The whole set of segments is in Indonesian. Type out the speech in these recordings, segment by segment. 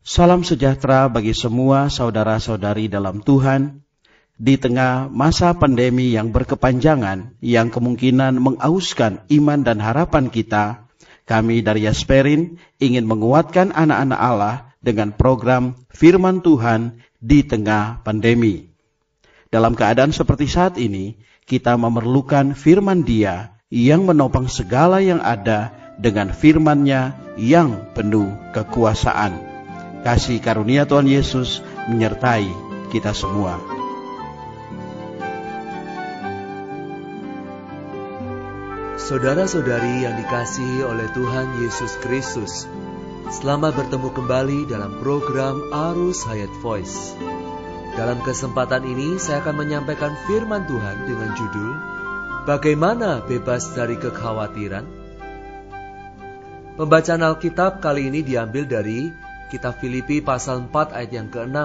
Salam sejahtera bagi semua saudara-saudari dalam Tuhan. Di tengah masa pandemi yang berkepanjangan, yang kemungkinan mengauskan iman dan harapan kita, kami dari Yasperin ingin menguatkan anak-anak Allah dengan program Firman Tuhan di tengah pandemi. Dalam keadaan seperti saat ini, kita memerlukan firman Dia yang menopang segala yang ada dengan firman-Nya yang penuh kekuasaan. Kasih karunia Tuhan Yesus menyertai kita semua. Saudara-saudari yang dikasihi oleh Tuhan Yesus Kristus, selamat bertemu kembali dalam program Arus Hayat Voice. Dalam kesempatan ini saya akan menyampaikan firman Tuhan dengan judul Bagaimana Bebas dari Kekhawatiran? Pembacaan Alkitab kali ini diambil dari Kitab Filipi pasal 4 ayat yang ke-6.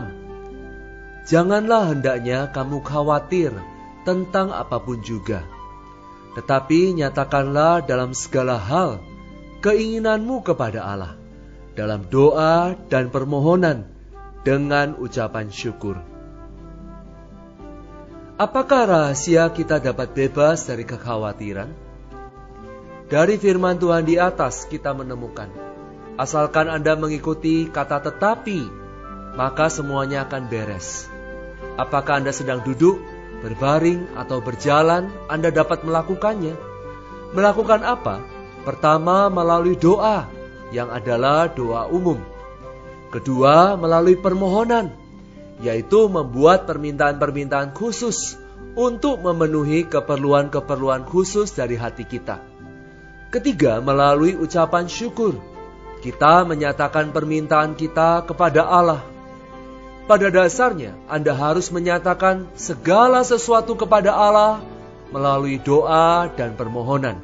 Janganlah hendaknya kamu khawatir tentang apapun juga, tetapi nyatakanlah dalam segala hal keinginanmu kepada Allah, dalam doa dan permohonan dengan ucapan syukur. Apakah rahasia kita dapat bebas dari kekhawatiran? Dari firman Tuhan di atas kita menemukan, asalkan Anda mengikuti kata tetapi, maka semuanya akan beres. Apakah Anda sedang duduk, berbaring, atau berjalan, Anda dapat melakukannya. Melakukan apa? Pertama, melalui doa, yang adalah doa umum. Kedua, melalui permohonan, yaitu membuat permintaan-permintaan khusus untuk memenuhi keperluan-keperluan khusus dari hati kita. Ketiga, melalui ucapan syukur. Kita menyatakan permintaan kita kepada Allah. Pada dasarnya, Anda harus menyatakan segala sesuatu kepada Allah melalui doa dan permohonan.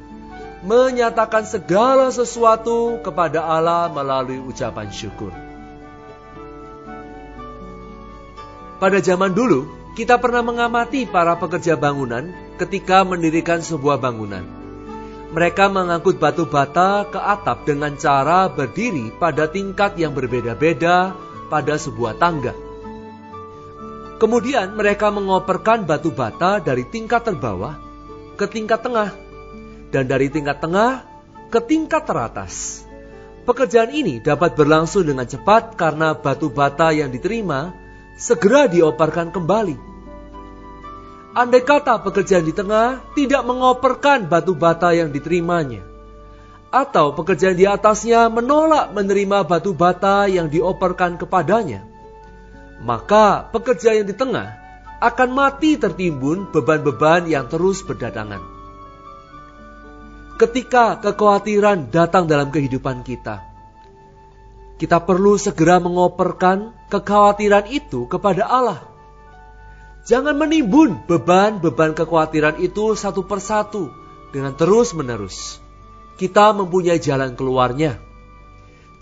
Menyatakan segala sesuatu kepada Allah melalui ucapan syukur. Pada zaman dulu, kita pernah mengamati para pekerja bangunan ketika mendirikan sebuah bangunan. Mereka mengangkut batu bata ke atap dengan cara berdiri pada tingkat yang berbeda-beda pada sebuah tangga. Kemudian mereka mengoperkan batu bata dari tingkat terbawah ke tingkat tengah, dan dari tingkat tengah ke tingkat teratas. Pekerjaan ini dapat berlangsung dengan cepat karena batu bata yang diterima segera dioperkan kembali. Andai kata pekerjaan di tengah tidak mengoperkan batu bata yang diterimanya, atau pekerjaan di atasnya menolak menerima batu bata yang dioperkan kepadanya, maka pekerjaan yang di tengah akan mati tertimbun beban-beban yang terus berdatangan. Ketika kekhawatiran datang dalam kehidupan kita, kita perlu segera mengoperkan kekhawatiran itu kepada Allah. Jangan menimbun beban-beban kekhawatiran itu satu persatu dengan terus-menerus. Kita mempunyai jalan keluarnya.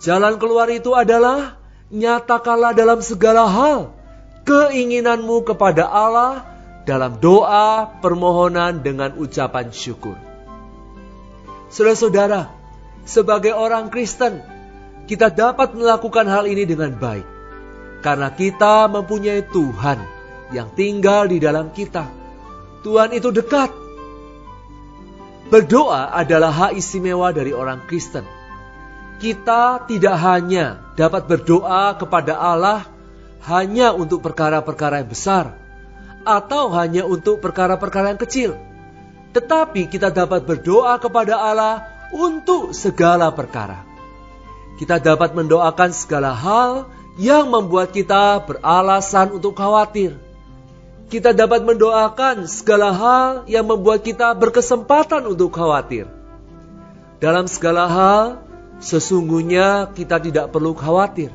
Jalan keluar itu adalah nyatakanlah dalam segala hal keinginanmu kepada Allah dalam doa, permohonan dengan ucapan syukur. Saudara-saudara, sebagai orang Kristen, kita dapat melakukan hal ini dengan baik karena kita mempunyai Tuhan yang tinggal di dalam kita. Tuhan itu dekat. Berdoa adalah hak istimewa dari orang Kristen. Kita tidak hanya dapat berdoa kepada Allah hanya untuk perkara-perkara yang besar atau hanya untuk perkara-perkara yang kecil, tetapi kita dapat berdoa kepada Allah untuk segala perkara. Kita dapat mendoakan segala hal yang membuat kita beralasan untuk khawatir. Kita dapat mendoakan segala hal yang membuat kita berkesempatan untuk khawatir. Dalam segala hal, sesungguhnya kita tidak perlu khawatir.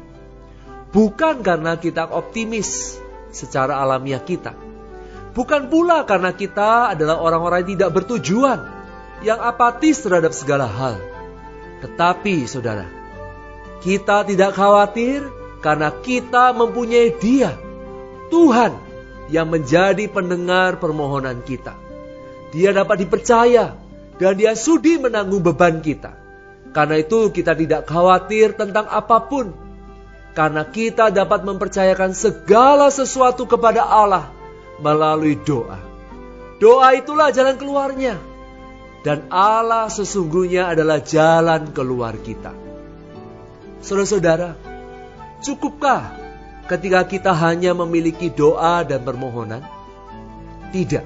Bukan karena kita optimis secara alamiah kita. Bukan pula karena kita adalah orang-orang yang tidak bertujuan, yang apatis terhadap segala hal. Tetapi saudara, kita tidak khawatir karena kita mempunyai Dia, Tuhan, yang menjadi pendengar permohonan kita. Dia dapat dipercaya dan Dia sudi menanggung beban kita. Karena itu kita tidak khawatir tentang apapun. karena kita dapat mempercayakan segala sesuatu kepada Allah melalui doa. Doa itulah jalan keluarnya, dan Allah sesungguhnya adalah jalan keluar kita. Saudara-saudara, cukupkah ketika kita hanya memiliki doa dan permohonan? Tidak.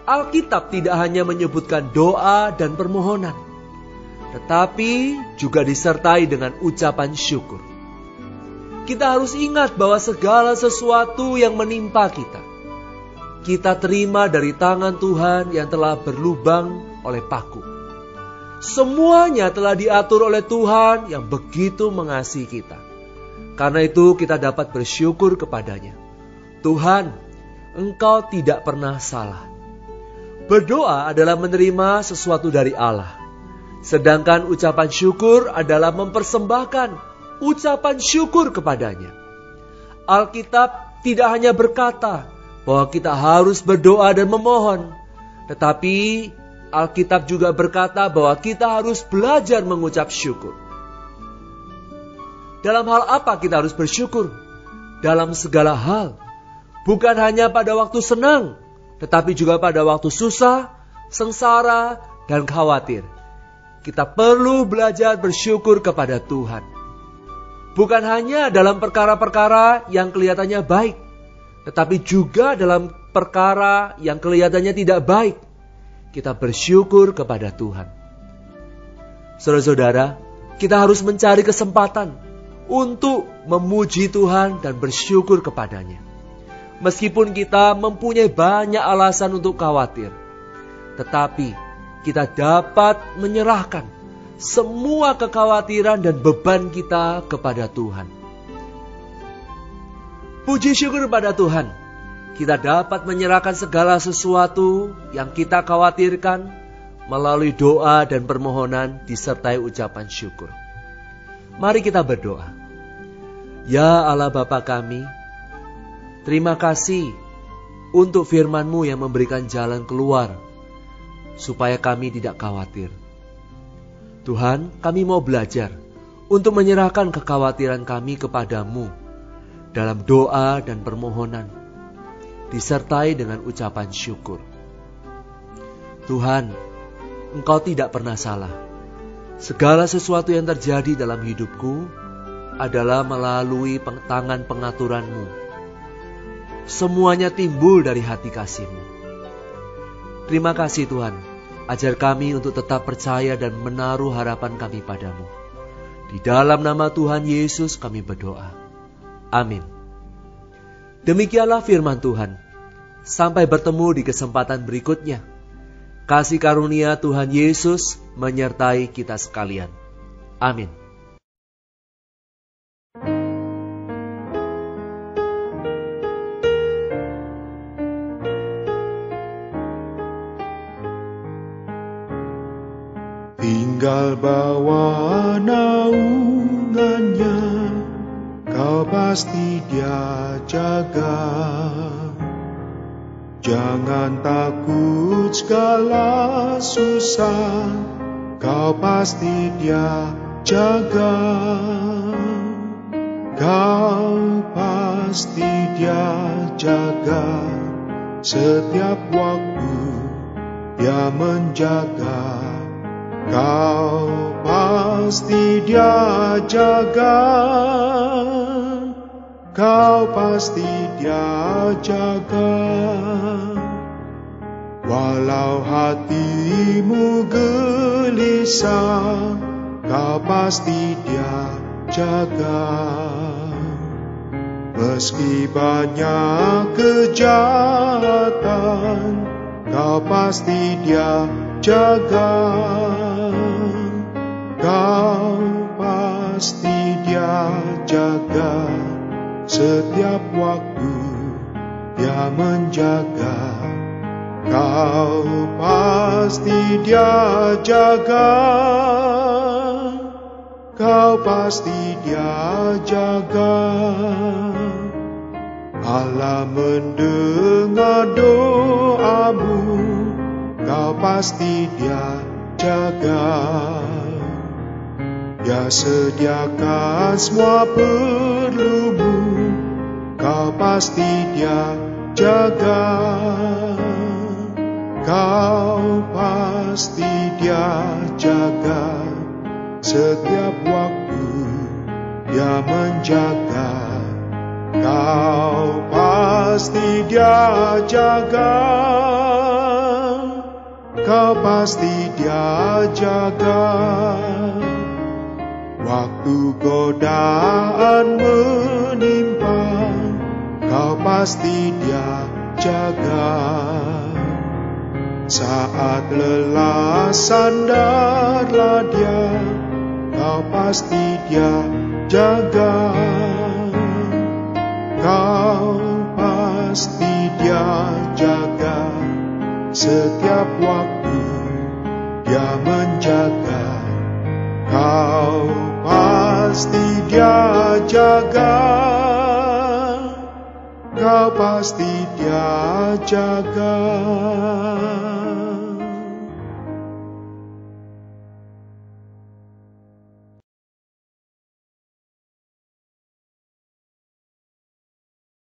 Alkitab tidak hanya menyebutkan doa dan permohonan, tetapi juga disertai dengan ucapan syukur. Kita harus ingat bahwa segala sesuatu yang menimpa kita terima dari tangan Tuhan yang telah berlubang oleh paku. Semuanya telah diatur oleh Tuhan yang begitu mengasihi kita. Karena itu kita dapat bersyukur kepadanya. Tuhan, Engkau tidak pernah salah. Berdoa adalah menerima sesuatu dari Allah. Sedangkan ucapan syukur adalah mempersembahkan ucapan syukur kepadanya. Alkitab tidak hanya berkata bahwa kita harus berdoa dan memohon, tetapi Alkitab juga berkata bahwa kita harus belajar mengucap syukur. Dalam hal apa kita harus bersyukur? Dalam segala hal. Bukan hanya pada waktu senang, tetapi juga pada waktu susah, sengsara, dan khawatir. Kita perlu belajar bersyukur kepada Tuhan. Bukan hanya dalam perkara-perkara yang kelihatannya baik, tetapi juga dalam perkara yang kelihatannya tidak baik. Kita bersyukur kepada Tuhan. Saudara-saudara, kita harus mencari kesempatan untuk memuji Tuhan dan bersyukur kepadanya. Meskipun kita mempunyai banyak alasan untuk khawatir, tetapi kita dapat menyerahkan semua kekhawatiran dan beban kita kepada Tuhan. Puji syukur kepada Tuhan, kita dapat menyerahkan segala sesuatu yang kita khawatirkan melalui doa dan permohonan disertai ucapan syukur. Mari kita berdoa. Ya Allah Bapa kami, terima kasih untuk firman-Mu yang memberikan jalan keluar supaya kami tidak khawatir. Tuhan, kami mau belajar untuk menyerahkan kekhawatiran kami kepadamu dalam doa dan permohonan, disertai dengan ucapan syukur. Tuhan, Engkau tidak pernah salah. Segala sesuatu yang terjadi dalam hidupku adalah melalui tangan pengaturan-Mu. Semuanya timbul dari hati kasih-Mu. Terima kasih Tuhan. Ajar kami untuk tetap percaya dan menaruh harapan kami padamu. Di dalam nama Tuhan Yesus kami berdoa. Amin. Demikianlah firman Tuhan. Sampai bertemu di kesempatan berikutnya. Kasih karunia Tuhan Yesus menyertai kita sekalian. Amin. Tinggal bawa naungannya, Kau pasti Dia jaga. Jangan takut segala susah, Kau pasti Dia jaga. Kau pasti Dia jaga. Setiap waktu Dia menjaga. Kau pasti Dia jaga. Kau pasti Dia jaga. Walau hatimu gelisah, Kau pasti Dia jaga. Meski banyak kejahatan, Kau pasti Dia jaga. Kau pasti Dia jaga. Setiap waktu Dia menjaga. Kau pasti Dia jaga. Kau pasti Dia jaga. Allah mendengar doamu. Kau pasti Dia jaga. Dia sediakan semua perlumu, kau pasti Dia jaga. Kau pasti Dia jaga, setiap waktu Dia menjaga. Kau pasti Dia jaga, kau pasti Dia jaga. Waktu godaan menimpa, kau pasti Dia jaga. Saat lelah sandarlah Dia, kau pasti Dia jaga. Kau pasti Dia jaga, setiap waktu Dia menjaga. Kau pasti Dia jaga, kau pasti Dia jaga.